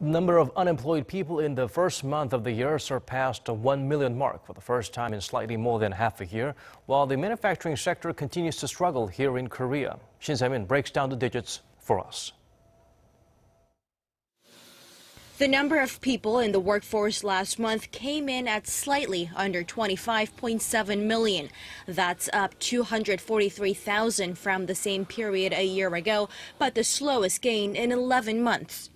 The number of unemployed people in the first month of the year surpassed the 1 million mark for the first time in slightly more than half a year, while the manufacturing sector continues to struggle here in Korea. Shin Se-min breaks down the digits for us. The number of people in the workforce last month came in at slightly under 25.7 million. That's up 243,000 from the same period a year ago, but the slowest gain in 11 months.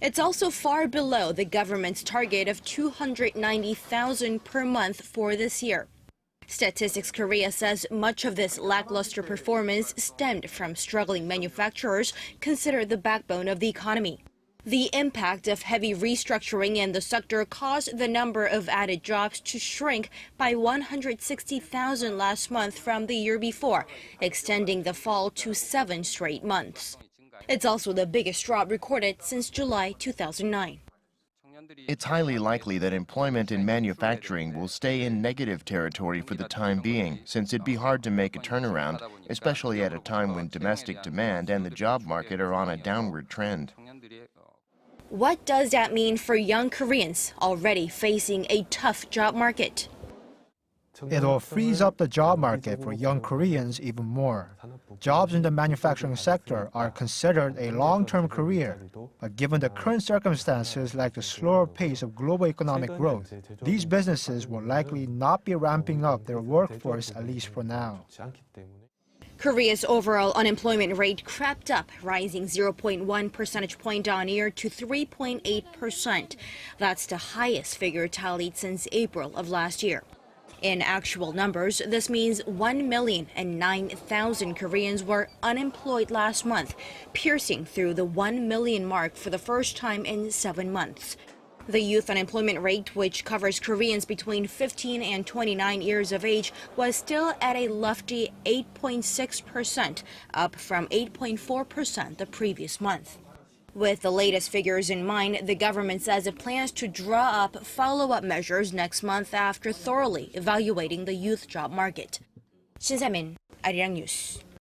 It's also far below the government's target of 290,000 per month for this year. Statistics Korea says much of this lackluster performance stemmed from struggling manufacturers considered the backbone of the economy. The impact of heavy restructuring in the sector caused the number of added jobs to shrink by 160,000 last month from the year before, extending the fall to 7 straight months. It's also the biggest drop recorded since July 2009. It's highly likely that employment in manufacturing will stay in negative territory for the time being, since it'd be hard to make a turnaround, especially at a time when domestic demand and the job market are on a downward trend. What does that mean for young Koreans already facing a tough job market? It'll freeze up the job market for young Koreans even more. Jobs in the manufacturing sector are considered a long-term career, but given the current circumstances like the slower pace of global economic growth, these businesses will likely not be ramping up their workforce, at least for now. Korea's overall unemployment rate crept up, rising 0.1 percentage point on year to 3.8%. That's the highest figure tallied since April of last year. In actual numbers, this means 1,009,000 Koreans were unemployed last month, piercing through the 1 million mark for the first time in 7 months. The youth unemployment rate, which covers Koreans between 15 and 29 years of age, was still at a lofty 8.6%, up from 8.4% the previous month. With the latest figures in mind, the government says it plans to draw up follow-up measures next month after thoroughly evaluating the youth job market. Shin Se-min, Arirang News.